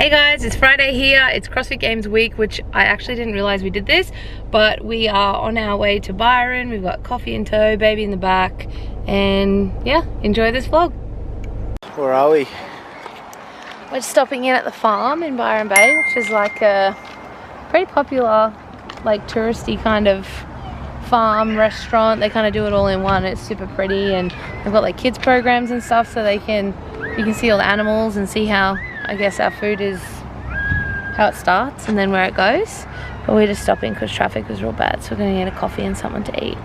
Hey guys, it's Friday here. It's CrossFit Games week, which I actually didn't realize we did this, but we are on our way to Byron. We've got coffee in tow, baby in the back, and yeah, enjoy this vlog. Where are we? We're just stopping in at the farm in Byron Bay, which is like a pretty popular, like touristy kind of farm restaurant. They kind of do it all in one. It's super pretty, and they've got like kids programs and stuff, so you can see all the animals and see how, I guess, our food is, how it starts and then where it goes. But we're just stopping because traffic was real bad, so we're going to get a coffee and something to eat.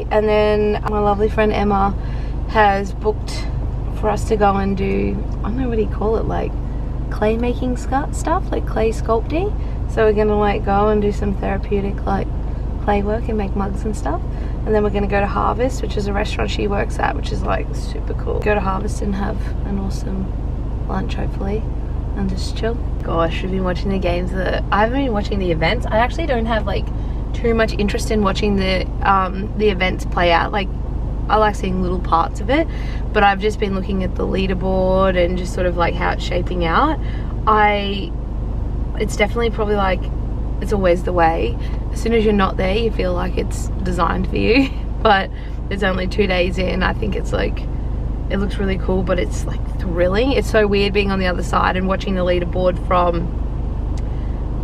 And then my lovely friend Emma has booked for us to go and do, I don't know, what do you call it, like clay making stuff, like clay sculpting. So we're gonna like go and do some therapeutic like clay work and make mugs and stuff. And then we're gonna go to Harvest, which is a restaurant she works at, which is like super cool. Go to Harvest and have an awesome lunch hopefully and just chill. Gosh, we've been watching the games. I haven't been watching the events. I actually don't have like too much interest in watching the events play out. Like, I like seeing little parts of it, but I've just been looking at the leaderboard and just sort of like how it's shaping out. It's definitely probably like, it's always the way. As soon as you're not there, you feel like it's designed for you. But it's only 2 days in. I think it's like, it looks really cool, but it's like thrilling. It's so weird being on the other side and watching the leaderboard from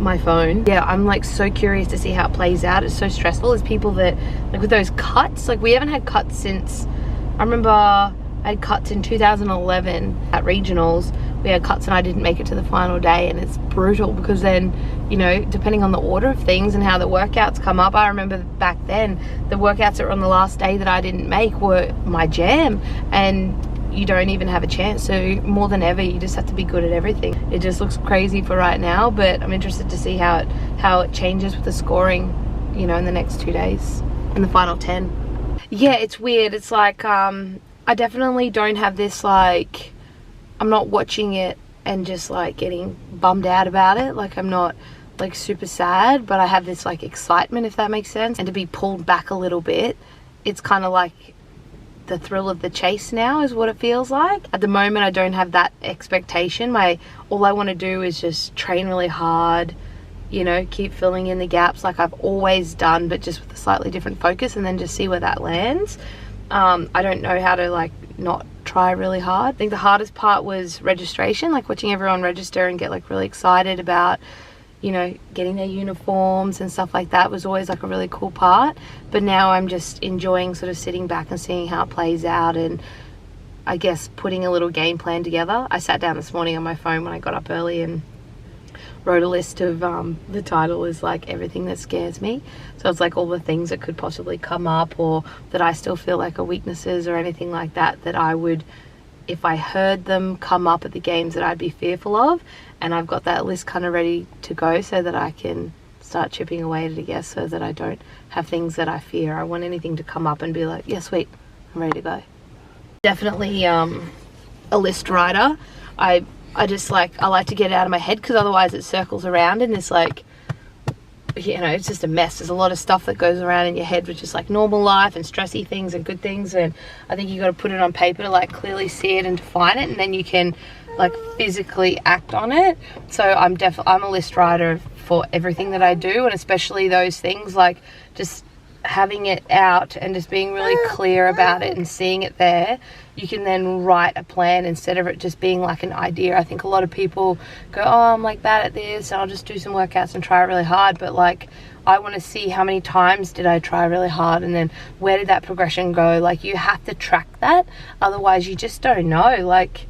my phone. Yeah, I'm like so curious to see how it plays out. It's so stressful. There's people that, like with those cuts, like we haven't had cuts since, I remember I had cuts in 2011 at regionals. We had cuts and I didn't make it to the final day, and it's brutal because then, you know, depending on the order of things and how the workouts come up. I remember back then the workouts that were on the last day that I didn't make were my jam, and you don't even have a chance. So more than ever, you just have to be good at everything. It just looks crazy for right now, but I'm interested to see how it changes with the scoring, you know, in the next 2 days, in the final 10. Yeah, it's weird. It's like, I definitely don't have this, like, I'm not watching it and just like getting bummed out about it. Like, I'm not like super sad, but I have this like excitement, if that makes sense. And to be pulled back a little bit, it's kind of like the thrill of the chase now is what it feels like. At the moment, I don't have that expectation. All I want to do is just train really hard, you know, keep filling in the gaps like I've always done, but just with a slightly different focus, and then just see where that lands. I don't know how to like not try really hard. I think the hardest part was registration, like watching everyone register and get like really excited about, you know, getting their uniforms and stuff like that was always like a really cool part. But now I'm just enjoying sort of sitting back and seeing how it plays out, and I guess putting a little game plan together. I sat down this morning on my phone when I got up early and wrote a list of, the title is like everything that scares me. So it's like all the things that could possibly come up or that I still feel like are weaknesses or anything like that, that I would, if I heard them come up at the games, that I'd be fearful of. And I've got that list kind of ready to go so that I can start chipping away at it, I guess, so that I don't have things that I fear. I want anything to come up and be like, yeah, sweet, I'm ready to go. Definitely a list writer. I just like, I like to get it out of my head, because otherwise it circles around and it's like, you know, it's just a mess. There's a lot of stuff that goes around in your head, which is like normal life and stressy things and good things, and I think you got to put it on paper to like clearly see it and define it, and then you can like physically act on it. So I'm a list writer for everything that I do, and especially those things like just having it out and just being really clear about it and seeing it there. You can then write a plan instead of it just being like an idea. I think a lot of people go, oh, I'm like bad at this, I'll just do some workouts and try really hard. But like, I want to see how many times did I try really hard, and then where did that progression go. Like, you have to track that, otherwise you just don't know. Like,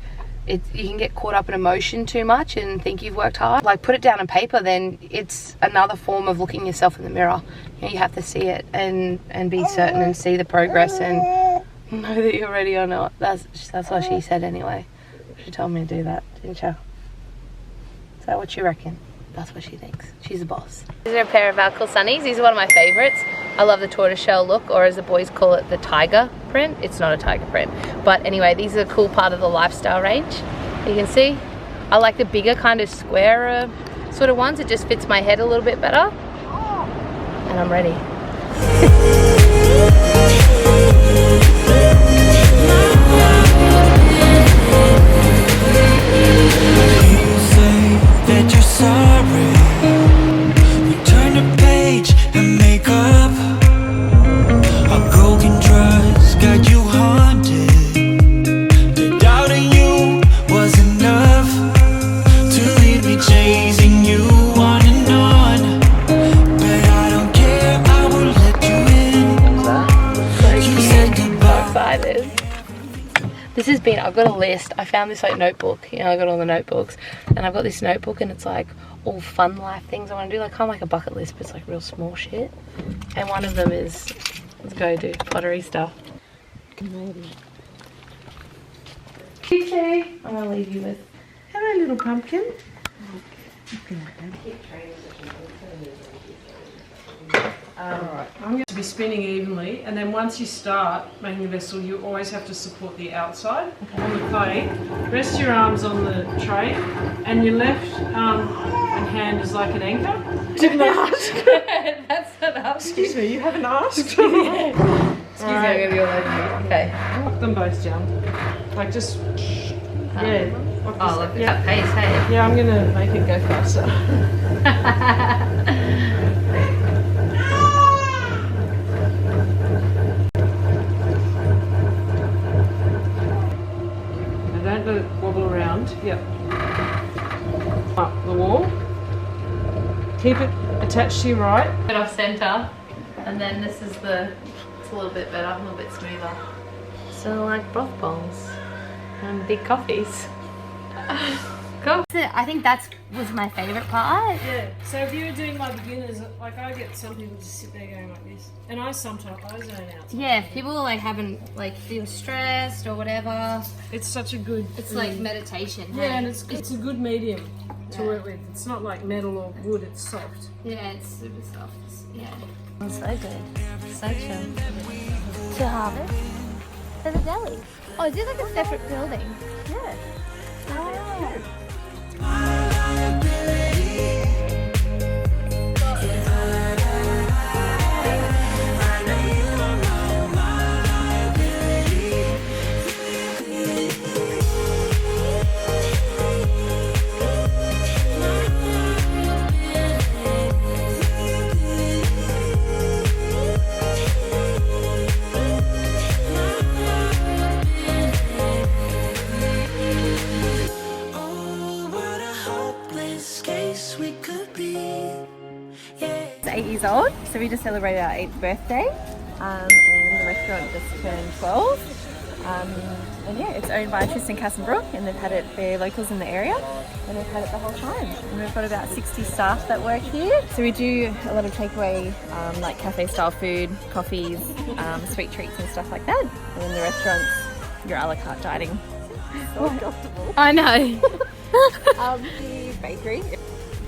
you can get caught up in emotion too much and think you've worked hard. Like, put it down on paper, then it's another form of looking yourself in the mirror. You know, you have to see it and be certain and see the progress and know that you're ready or not. That's what she said anyway. She told me to do that, didn't you? Is that what you reckon? That's what she thinks. She's a boss. These are a pair of our cool sunnies. These are one of my favorites. I love the tortoiseshell look, or as the boys call it, the tiger print. It's not a tiger print. But anyway, these are a cool part of the lifestyle range. You can see, I like the bigger kind of square sort of ones. It just fits my head a little bit better. And I'm ready. That you're sorry, we turn the page and make up. A broken trust got you haunted. The doubt in you was enough to leave me chasing you on and on. But I don't care, I will let you in. You said goodbye. So excited. This has been, I've got a list. I found this like notebook, you know, I got all the notebooks, and I've got this notebook and it's like all fun life things I want to do, like kind of like a bucket list, but it's like real small shit. And one of them is, let's go do pottery stuff. Maybe. Okay, I'm gonna leave you with, hello little pumpkin. Alright, I'm going to be spinning evenly, and then once you start making the vessel, you always have to support the outside on the clay. Rest your arms on the tray, and your left arm and hand is like an anchor. Didn't ask. That's not asking. Excuse me, you haven't asked? Excuse me, I'm gonna be all over. Okay. Lock them both down. Like just, yeah. Oh, look at that pace, hey? Yeah, I'm going to make it go faster. Don't let it wobble around. Yep. Up the wall. Keep it attached to your right. Get off center, and then this is it's a little bit better, a little bit smoother. So like broth bowls and big coffees. Cool. I think that was my favourite part. Yeah. So if you were doing my beginners, like I get some people just sit there going like this, and I sometimes zone out. Yeah, if people like feel stressed or whatever. It's such a good. It's like meditation. Yeah, hey? and it's a good medium to work with. It's not like metal or wood. It's soft. Yeah, it's super soft. Yeah. It's so good. So chill. To Harvest. There's a deli. Oh, is it like a separate building? Yeah. Oh. It's 8 years old, so we just celebrated our 8th birthday, and the restaurant just turned 12. And yeah, it's owned by Tristan Cassenbrook, and they've had it for locals in the area, and they've had it the whole time. And we've got about 60 staff that work here. So we do a lot of takeaway, like cafe style food, coffees, sweet treats and stuff like that. And then the restaurant's your a la carte dining. So comfortable. I know. The bakery,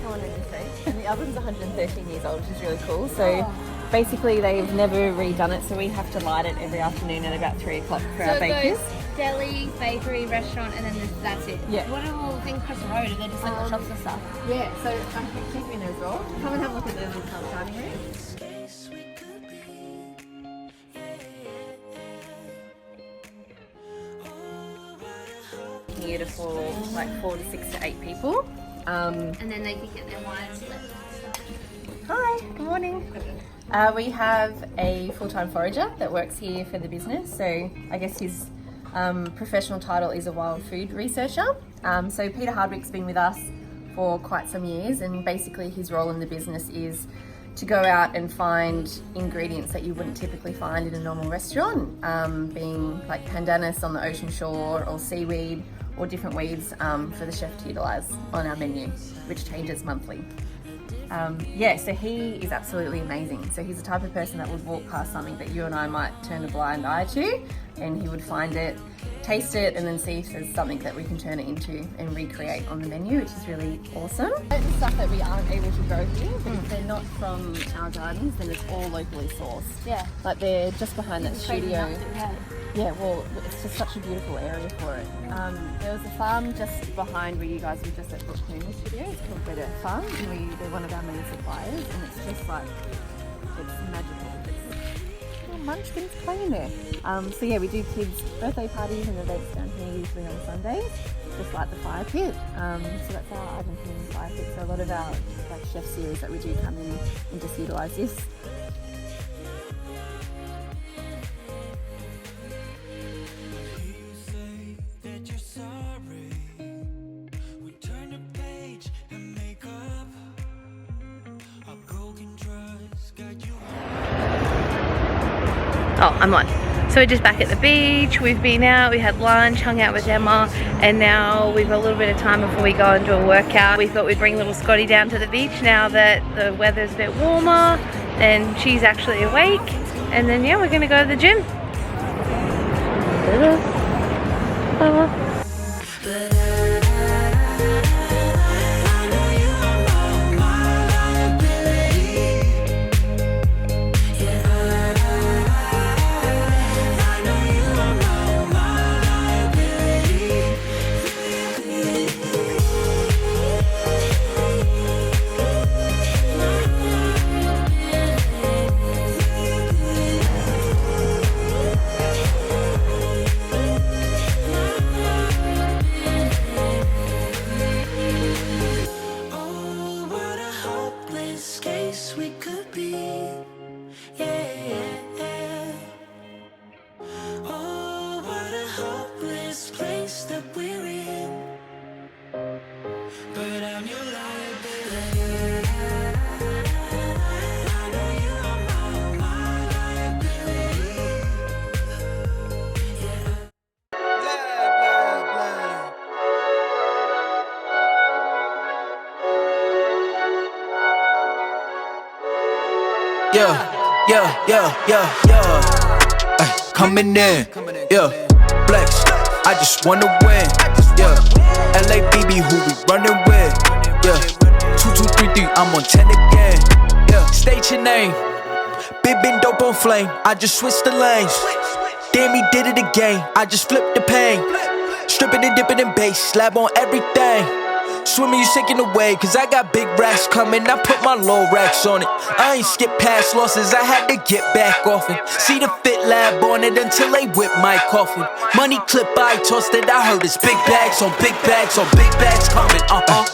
come on in and see. And the oven's 113 years old, which is really cool. So basically they've never redone it, so we have to light it every afternoon at about 3 o'clock for our bakers. Deli, bakery, restaurant, and then that's it. Yeah. What are all the things across the road? Are they just like shops and stuff? Yeah, so I can take you in there as well. Come and have a look at the little dining room. here to for like 4 to 6 to 8 people. And then they can get their wines left. Hi, good morning. We have a full-time forager that works here for the business. So I guess his professional title is a wild food researcher. So Peter Hardwick's been with us for quite some years, and basically his role in the business is to go out and find ingredients that you wouldn't typically find in a normal restaurant, being like pandanus on the ocean shore or seaweed or different weeds for the chef to utilise on our menu, which changes monthly. Yeah, so he is absolutely amazing. So he's the type of person that would walk past something that you and I might turn a blind eye to, and he would find it, taste it, and then see if there's something that we can turn it into and recreate on the menu, which is really awesome. The stuff that we aren't able to grow here, but if they're not from our gardens, then it's all locally sourced. Yeah. Like they're just behind that studio. Yeah, well, it's just such a beautiful area for it. There was a farm just behind where you guys were just at Brooklyn Studio. It's called Better Farm, and they're one of our main suppliers, and it's just like, it's magical. It's munchkins playing there. So yeah, we do kids' birthday parties and events down here usually on Sundays, just like the fire pit. So that's our Argentine fire pit. So a lot of our like chef series that we do come in and just utilise this. Oh, I'm on. So we're just back at the beach. We've been out, we had lunch, hung out with Emma, and now we've got a little bit of time before we go and do a workout. We thought we'd bring little Scotty down to the beach now that the weather's a bit warmer and she's actually awake. And then yeah, we're gonna go to the gym. Ay, coming in, yeah, flex, I just wanna win, yeah, LABB who we running with, yeah, 2233, I'm on 10 again, yeah, state your name, big been dope on flame, I just switched the lanes, damn he did it again, I just flipped the pain, stripping and dipping in bass, slab on everything. Swimming, you sinking away, cause I got big racks coming. I put my low racks on it. I ain't skip past losses, I had to get back off it. See the fit lab on it until they whip my coffin. Money clip, I tossed it, I heard it's big bags on big bags on big bags coming.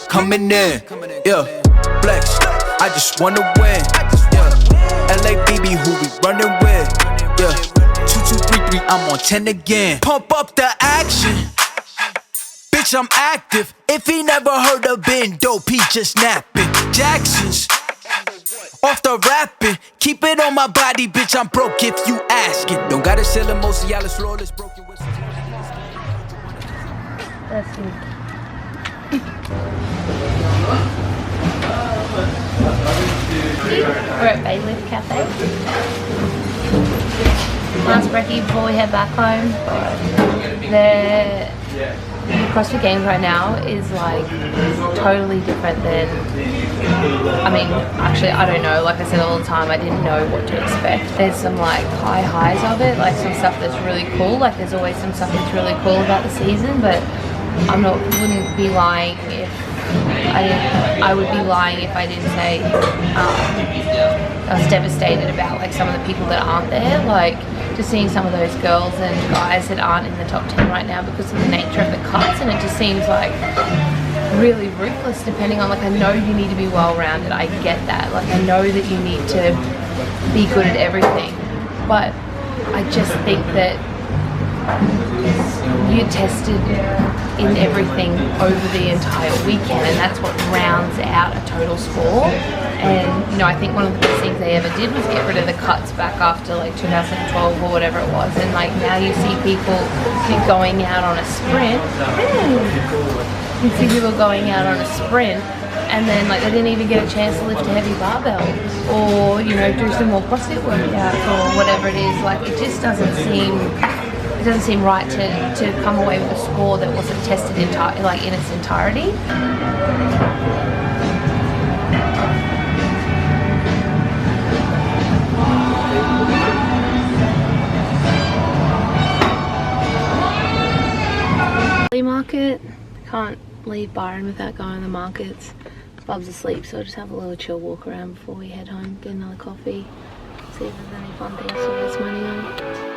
Coming in, yeah, flex, I just wanna win, yeah, LABB who we running with, yeah, 2233, I'm on 10 again. Pump up the action. Bitch, I'm active. If he never heard of been dope, he just napping. Jackson's off the rapping. Keep it on my body, bitch. I'm broke if you asking. Don't gotta sell a most Cialis flawless broken with. That's me. We're at Bayleaf Cafe. Last brekkie before we head back home. The CrossFit Games right now is like totally different than, I mean, actually I don't know, like I said all the time, I didn't know what to expect. There's some like high highs of it, like some stuff that's really cool, like there's always some stuff that's really cool about the season, but wouldn't be lying if I would be lying if I didn't say I was devastated about like some of the people that aren't there. Like just seeing some of those girls and guys that aren't in the top 10 right now because of the nature of the cuts, and it just seems like really ruthless depending on, like, I know you need to be well-rounded, I get that, like I know that you need to be good at everything, but I just think that you're tested in everything over the entire weekend, and that's what rounds out a total score. And you know, I think one of the best things they ever did was get rid of the cuts back after like 2012 or whatever it was, and like now you see people going out on a sprint. You see people going out on a sprint and then like they didn't even get a chance to lift a heavy barbell or, you know, do some more CrossFit workouts or whatever it is. Like it just doesn't seem right to come away with a score that wasn't tested in its entirety. Market. Can't leave Byron without going to the markets. Bub's asleep, so I'll just have a little chill walk around before we head home, get another coffee, see if there's any fun things to waste money on.